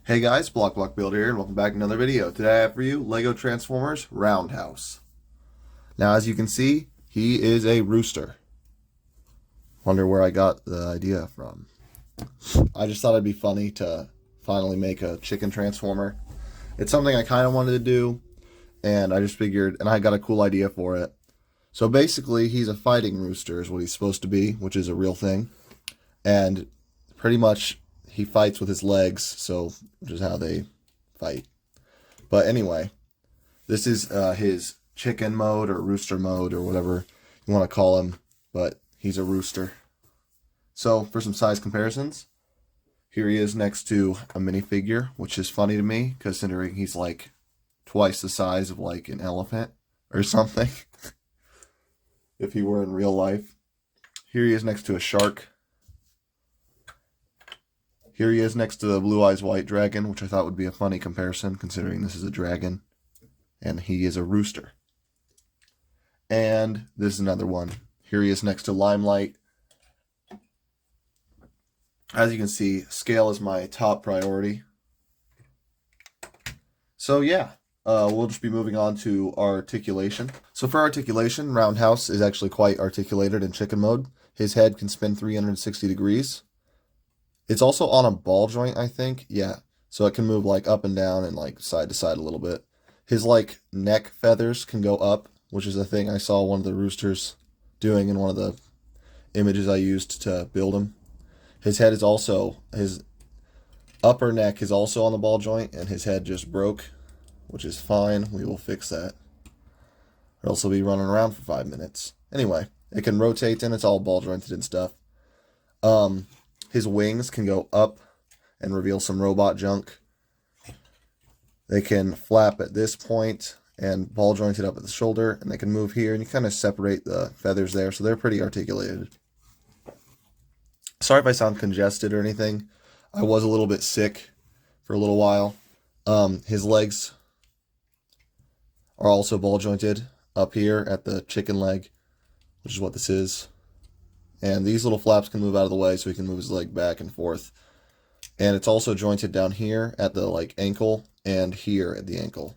Hey guys, Block Builder here, and welcome back to another video. Today I have for you LEGO Transformers Roundhouse. Now as you can see, he is a rooster. Wonder where I got the idea from. I just thought it'd be funny to finally make a chicken transformer. It's something I kind of wanted to do, and I just figured, and I got a cool idea for it. So basically, he's a fighting rooster is what he's supposed to be, which is a real thing. And pretty much he fights with his legs, so which is how they fight. But anyway, this is his chicken mode or rooster mode or whatever you want to call him, but he's a rooster. So for some size comparisons, here he is next to a minifigure, which is funny to me considering he's like twice the size of like an elephant or something if he were in real life. Here he is next to a shark. Here he is next to the Blue Eyes White Dragon, which I thought would be a funny comparison considering this is a dragon and he is a rooster. And this is another one. Here he is next to Limelight. As you can see, scale is my top priority. So yeah, we'll just be moving on to articulation. So for articulation, Roundhouse is actually quite articulated in chicken mode. His head can spin 360 degrees. It's also on a ball joint, I think. Yeah. So it can move like up and down and like side to side a little bit. His like neck feathers can go up, which is a thing I saw one of the roosters doing in one of the images I used to build him. His head is also, his upper neck is also on the ball joint, and his head just broke, which is fine. We will fix that. Or else he'll be running around for 5 minutes. Anyway, it can rotate and it's all ball jointed and stuff. His wings can go up and reveal some robot junk. They can flap at this point and ball jointed up at the shoulder, and they can move here, and you kind of separate the feathers there, so they're pretty articulated. Sorry if I sound congested or anything. I was a little bit sick for a little while. His legs are also ball jointed up here at the chicken leg, which is what this is. And these little flaps can move out of the way so he can move his leg back and forth. And it's also jointed down here at the like ankle and here at the ankle.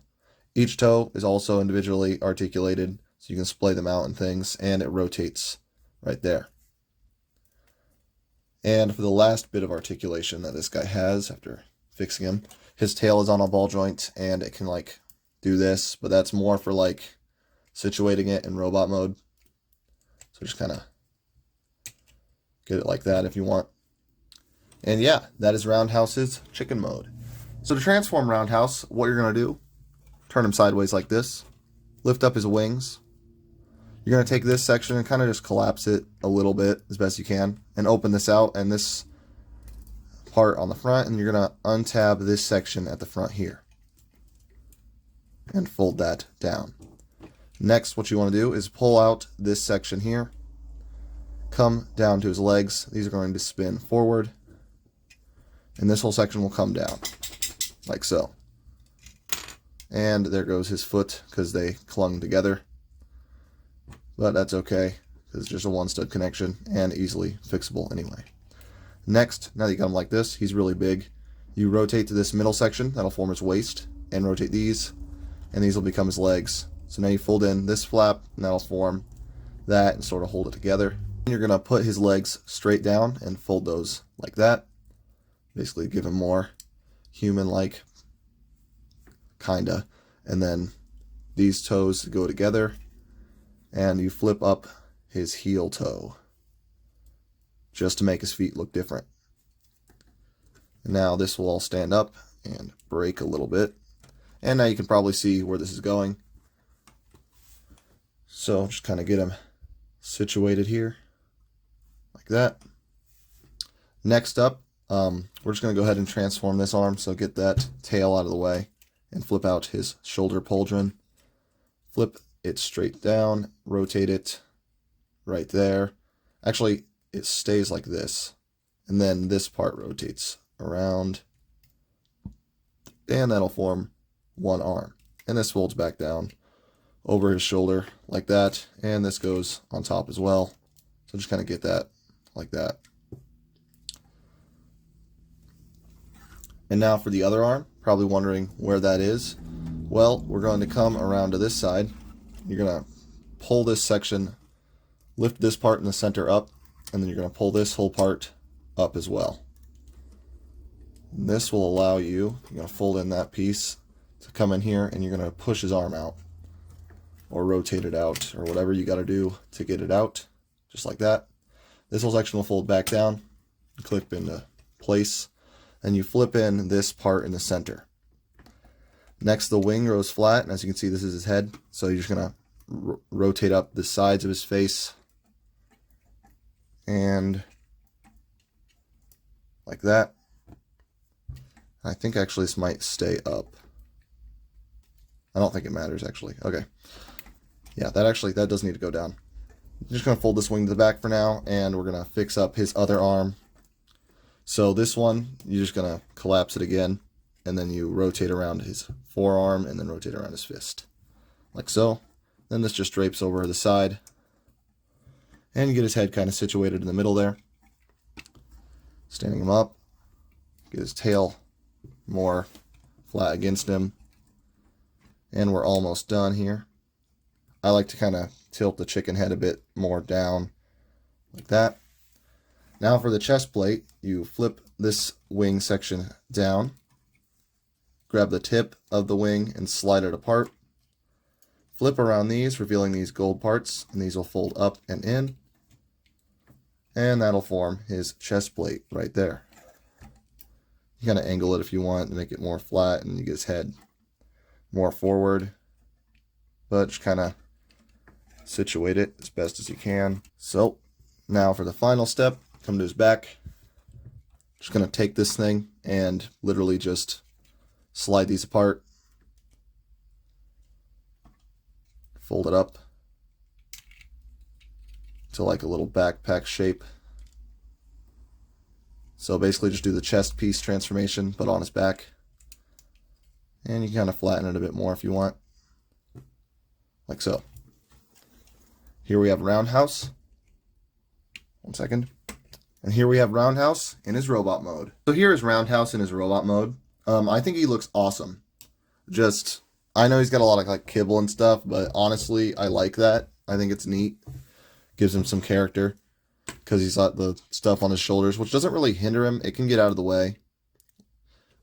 Each toe is also individually articulated so you can splay them out and things, and it rotates right there. And for the last bit of articulation that this guy has after fixing him, his tail is on a ball joint and it can like do this, but that's more for like situating it in robot mode. So just kind of get it like that if you want. And yeah, that is Roundhouse's chicken mode. So to transform Roundhouse, what you're going to do, turn him sideways like this, lift up his wings. You're going to take this section and kind of just collapse it a little bit as best you can and open this out and this part on the front, and you're going to untab this section at the front here and fold that down. Next, what you want to do is pull out this section here, come down to his legs. These are going to spin forward, and this whole section will come down like so. And there goes his foot because they clung together. But that's okay, because it's just a one-stud connection and easily fixable anyway. Next, now that you got him like this, he's really big. You rotate to this middle section, that'll form his waist, and rotate these, and these will become his legs. So now you fold in this flap, and that'll form that and sort of hold it together. You're going to put his legs straight down and fold those like that. Basically give him more human-like, kinda. And then these toes go together, and you flip up his heel toe just to make his feet look different. And now this will all stand up and break a little bit. And now you can probably see where this is going. So just kind of get him situated here like that. Next up, we're just going to go ahead and transform this arm. So get that tail out of the way and flip out his shoulder pauldron. Flip it straight down, rotate it right there. Actually, it stays like this, and then this part rotates around, and that'll form one arm. And this folds back down over his shoulder like that, and this goes on top as well. So just kind of get that like that. And now for the other arm, probably wondering where that is. Well, we're going to come around to this side. You're going to pull this section, lift this part in the center up, and then you're going to pull this whole part up as well. And this will allow you, you're going to fold in that piece to come in here, and you're going to push his arm out or rotate it out or whatever you got to do to get it out, just like that. This whole section will fold back down, clip into place, and you flip in this part in the center. Next, the wing goes flat, and as you can see, this is his head, so you're just going to rotate up the sides of his face and like that. I think actually this might stay up. I don't think it matters actually. Okay. Yeah, that does need to go down. I'm just going to fold this wing to the back for now, and we're going to fix up his other arm. So this one, you're just going to collapse it again, and then you rotate around his forearm and then rotate around his fist. Like so. Then this just drapes over the side, and you get his head kind of situated in the middle there. Standing him up, get his tail more flat against him, and we're almost done here. I like to kind of tilt the chicken head a bit more down, like that. Now for the chest plate, you flip this wing section down, grab the tip of the wing and slide it apart. Flip around these, revealing these gold parts, and these will fold up and in. And that'll form his chest plate right there. You kind of angle it if you want to make it more flat, and you get his head more forward. But just kind of situate it as best as you can. So, now for the final step, come to his back. Just going to take this thing and literally just slide these apart. Fold it up to like a little backpack shape. So basically just do the chest piece transformation, but on his back. And you can kind of flatten it a bit more if you want. Like so. Here we have Roundhouse. One second. And here we have Roundhouse in his robot mode. So here is Roundhouse in his robot mode. I think he looks awesome. I know he's got a lot of like kibble and stuff, but honestly, I like that. I think it's neat. Gives him some character because he's got the stuff on his shoulders, which doesn't really hinder him. It can get out of the way.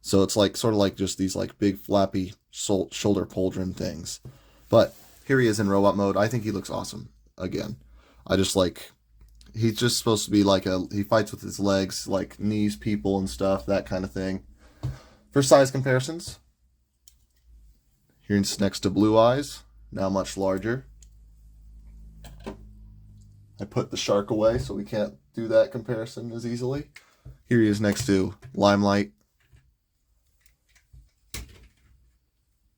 So it's like sort of like just these like big flappy shoulder pauldron things. But here he is in robot mode. I think he looks awesome. Again, I just like, he's just supposed to be like he fights with his legs, like knees people and stuff, that kind of thing. For size comparisons, here's next to Blue Eyes, now much larger. I put the shark away so we can't do that comparison as easily. Here he is next to Limelight.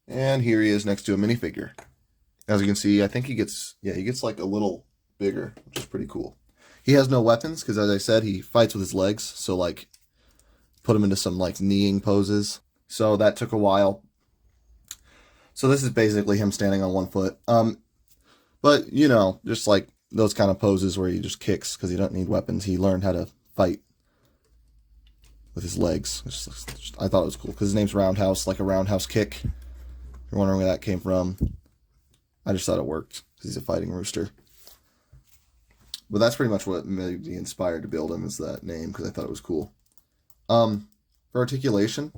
And here he is next to a minifigure. As you can see, I think he gets like a little bigger, which is pretty cool. He has no weapons because, as I said, he fights with his legs. So like, put him into some like kneeing poses. So that took a while. So this is basically him standing on one foot. But you know, just like those kind of poses where he just kicks because he doesn't need weapons. He learned how to fight with his legs. I thought it was cool because his name's Roundhouse, like a roundhouse kick. You're wondering where that came from. I just thought it worked because he's a fighting rooster. But that's pretty much what made me inspired to build him, is that name, because I thought it was cool. For articulation,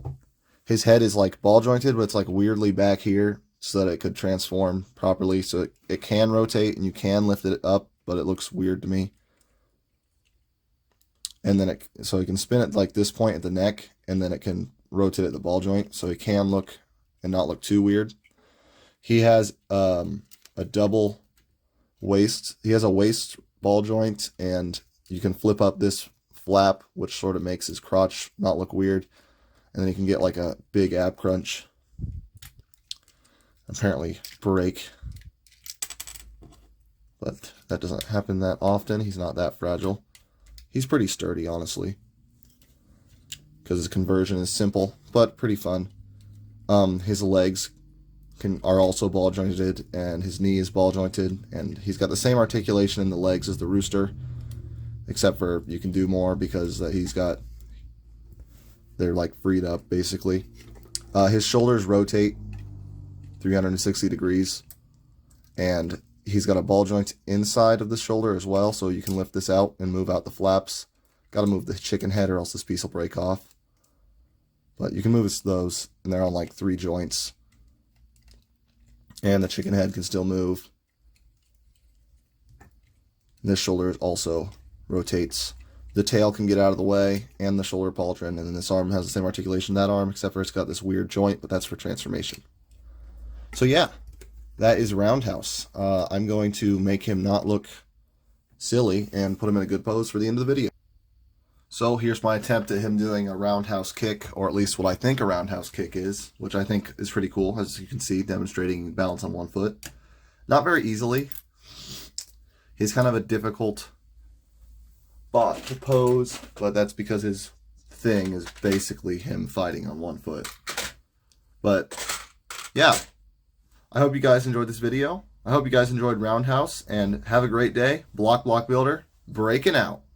his head is like ball jointed, but it's like weirdly back here so that it could transform properly. So it can rotate and you can lift it up, but it looks weird to me. And then so you can spin it like this point at the neck, and then it can rotate at the ball joint, so it can look and not look too weird. He has a double waist. He has a waist ball joint, and you can flip up this flap, which sort of makes his crotch not look weird. And then you can get like a big ab crunch. Apparently break. But that doesn't happen that often. He's not that fragile. He's pretty sturdy, honestly, because his conversion is simple, but pretty fun. His legs are also ball jointed, and his knee is ball jointed, and he's got the same articulation in the legs as the rooster, except for you can do more because he's got they're like freed up basically. His shoulders rotate 360 degrees, and he's got a ball joint inside of the shoulder as well, so you can lift this out and move out the flaps. Got to move the chicken head or else this piece will break off. But you can move those, and they're on like 3 joints. And the chicken head can still move. And this shoulder also rotates. The tail can get out of the way, and the shoulder pauldron, and then this arm has the same articulation that arm, except for it's got this weird joint, but that's for transformation. So yeah, that is Roundhouse. I'm going to make him not look silly and put him in a good pose for the end of the video. So here's my attempt at him doing a roundhouse kick, or at least what I think a roundhouse kick is, which I think is pretty cool, as you can see, demonstrating balance on one foot. Not very easily. He's kind of a difficult bot to pose, but that's because his thing is basically him fighting on one foot. But yeah, I hope you guys enjoyed this video. I hope you guys enjoyed Roundhouse, and have a great day. Block Builder, breaking out.